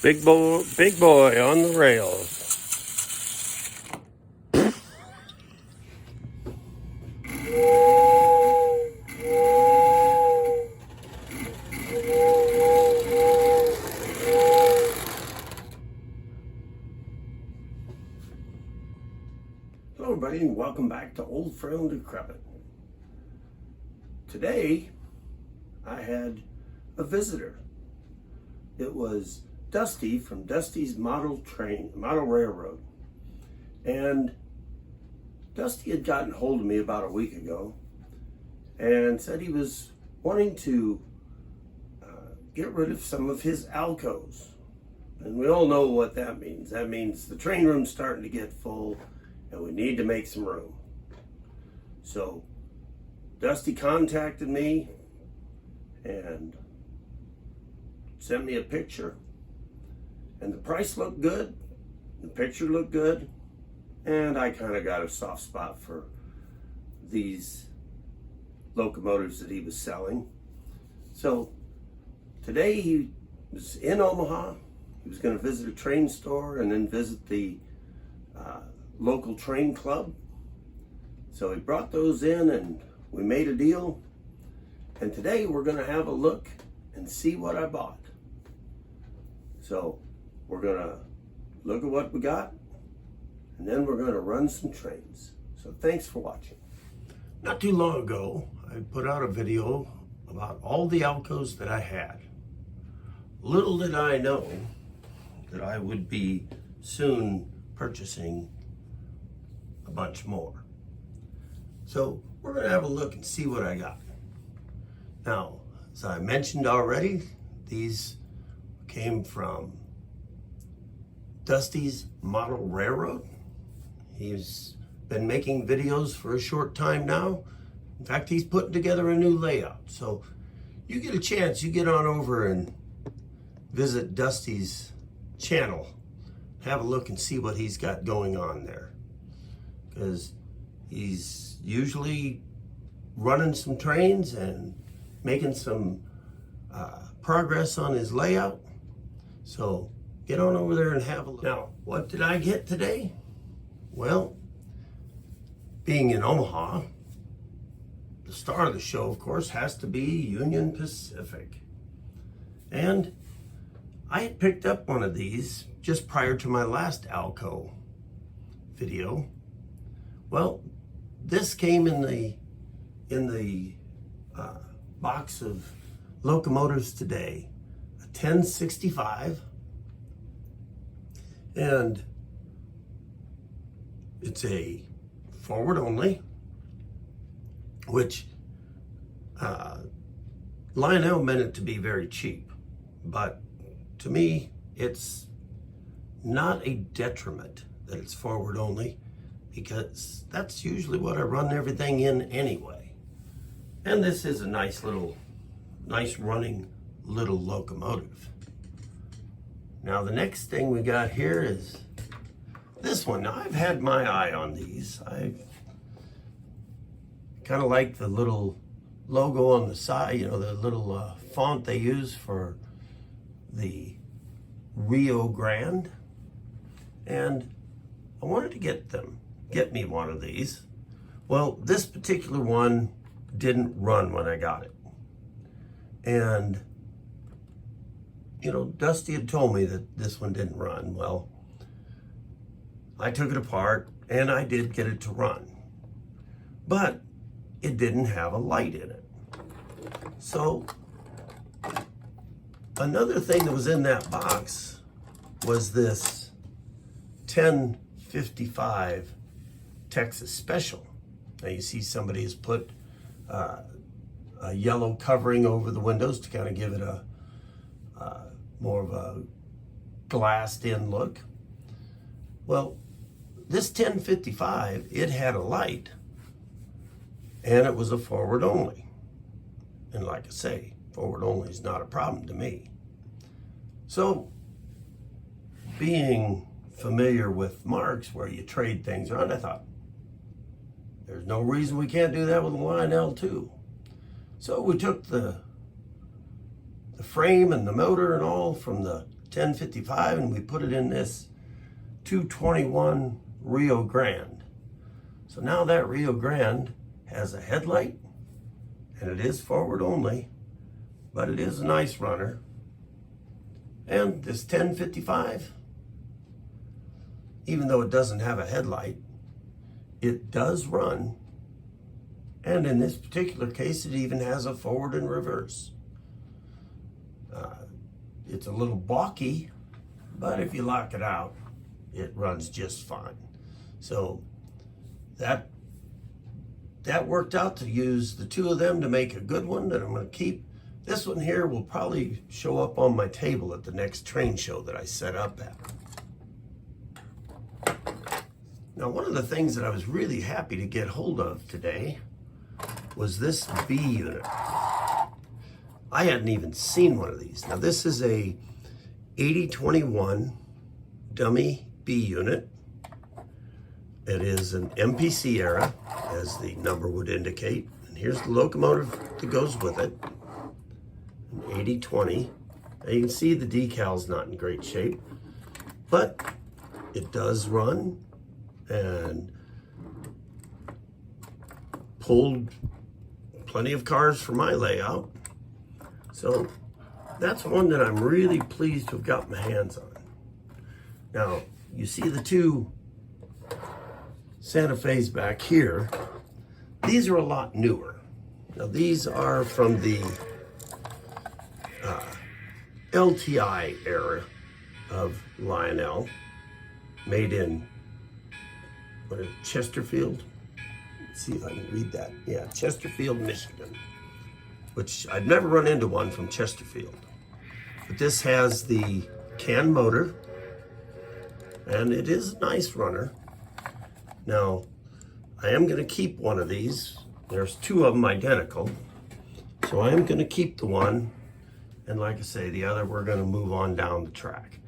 Big boy on the rails. Hello everybody and welcome back to Old Frail and Decrepit. Today I had a visitor. It was Dusty from Dusty's Model Railroad. And Dusty had gotten hold of me about a week ago and said he was wanting to get rid of some of his ALCOs. And we all know what that means. That means the train room's starting to get full and we need to make some room. So Dusty contacted me and sent me a picture, and the price looked good, the picture looked good, and I kind of got a soft spot for these locomotives that he was selling. So today he was in Omaha. He was going to visit a train store and then visit the local train club. So he brought those in and we made a deal. And today we're going to have a look and see what I bought. So we're going to look at what we got and then we're going to run some trains. So thanks for watching. Not too long ago, I put out a video about all the ALCOs that I had. Little did I know that I would be soon purchasing a bunch more. So we're going to have a look and see what I got. Now, as I mentioned already, these came from Dusty's Model Railroad. He's been making videos for a short time now. In fact, he's putting together a new layout. So you get a chance, you get on over and visit Dusty's channel. Have a look and see what he's got going on there. Because he's usually running some trains and making some progress on his layout. So get on over there and have a look. Now, what did I get today? Well, being in Omaha, the star of the show, of course, has to be Union Pacific. And I had picked up one of these just prior to my last ALCO video. Well, this came in the box of locomotives today, a 1065, and it's a forward only, which Lionel meant it to be very cheap, but to me it's not a detriment that it's forward only, because that's usually what I run everything in anyway. And this is a nice running little locomotive. Now the next thing we got here is this one. Now I've had my eye on these. I kind of like the little logo on the side, you know, the little font they use for the Rio Grande. And I wanted to get me one of these. Well, this particular one didn't run when I got it. And, you know, Dusty had told me that this one didn't run. Well, I took it apart and I did get it to run. But it didn't have a light in it. So another thing that was in that box was this 1055 Texas Special. Now you see somebody has put a yellow covering over the windows to kind of give it a more of a glassed in look. Well, this 1055, it had a light and it was a forward only. And like I say, forward only is not a problem to me. So being familiar with marks where you trade things around, I thought, there's no reason we can't do that with a Lionel too. So we took the the frame and the motor and all from the 1055, and we put it in this 221 Rio Grande. So now that Rio Grande has a headlight, and it is forward only, but it is a nice runner. And this 1055, even though it doesn't have a headlight, it does run. And in this particular case, it even has a forward and reverse. It's a little balky, but if you lock it out, it runs just fine. So that worked out to use the two of them to make a good one that I'm going to keep. This one here will probably show up on my table at the next train show that I set up at. Now, one of the things that I was really happy to get hold of today was this B unit. I hadn't even seen one of these. Now, this is a 8021 dummy B unit. It is an MPC era, as the number would indicate. And here's the locomotive that goes with it, an 8020. Now you can see the decal's not in great shape, but it does run and pulled plenty of cars for my layout. So that's one that I'm really pleased to have got my hands on. Now, you see the two Santa Fe's back here. These are a lot newer. Now, these are from the LTI era of Lionel, made in Chesterfield. Let's see if I can read that. Yeah, Chesterfield, Michigan, which I've never run into one from Chesterfield. But this has the can motor, and it is a nice runner. Now, I am going to keep one of these. There's two of them identical. So I am going to keep the one, and like I say, the other we're going to move on down the track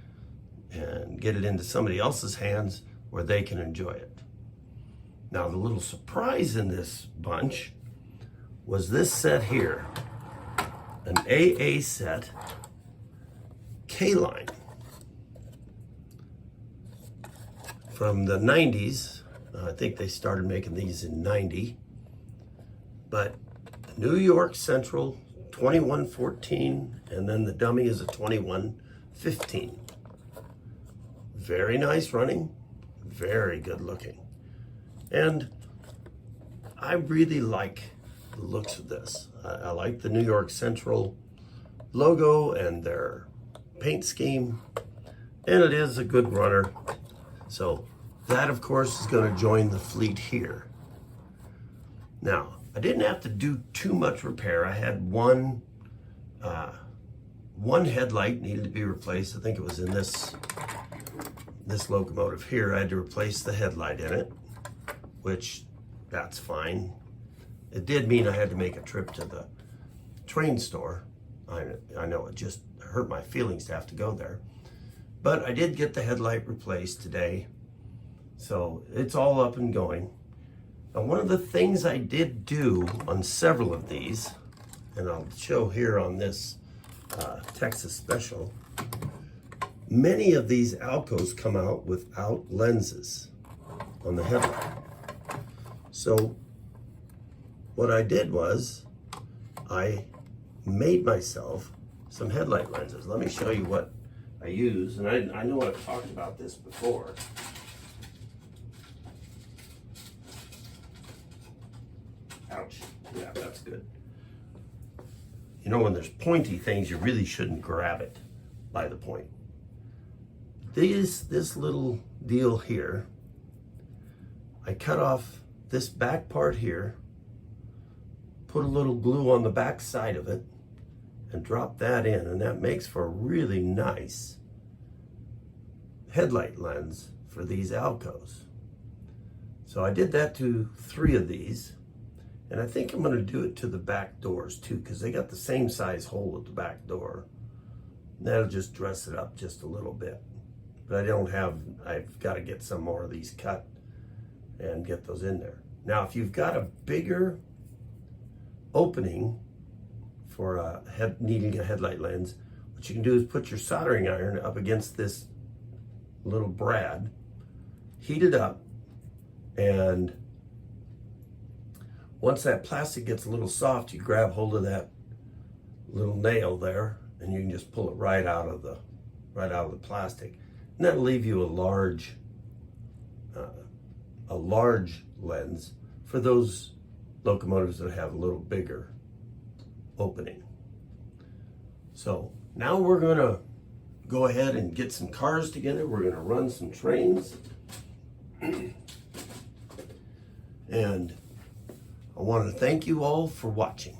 and get it into somebody else's hands where they can enjoy it. Now, the little surprise in this bunch was this set here, an AA set, Kline, from the 90s. I think they started making these in 90, but New York Central 2114, and then the dummy is a 2115. Very nice running, very good looking. And I really like the looks of this. I like the New York Central logo and their paint scheme, and it is a good runner. So that, of course, is going to join the fleet here. Now, I didn't have to do too much repair. I had one headlight needed to be replaced. I think it was in this locomotive here. I had to replace the headlight in it, which that's fine. It did mean I had to make a trip to the train store. I know it just hurt my feelings to have to go there. But I did get the headlight replaced today. So it's all up and going. Now, one of the things I did do on several of these, and I'll show here on this Texas special, many of these ALCOs come out without lenses on the headlight. So what I did was I made myself some headlight lenses. Let me show you what I use. And I know I've talked about this before. Ouch. Yeah, that's good. You know, when there's pointy things, you really shouldn't grab it by the point. This little deal here, I cut off this back part here, put a little glue on the back side of it, and drop that in, and that makes for a really nice headlight lens for these ALCOs. So I did that to 3 of these, and I think I'm going to do it to the back doors too, because they got the same size hole at the back door. And that'll just dress it up just a little bit. But I've got to get some more of these cut and get those in there. Now, if you've got a bigger opening for needing a headlight lens, what you can do is put your soldering iron up against this little brad, heat it up, and once that plastic gets a little soft, you grab hold of that little nail there, and you can just pull it right out of the plastic, and that'll leave you a large lens for those locomotives that have a little bigger opening. So now we're gonna go ahead and get some cars together. We're gonna run some trains. And I want to thank you all for watching.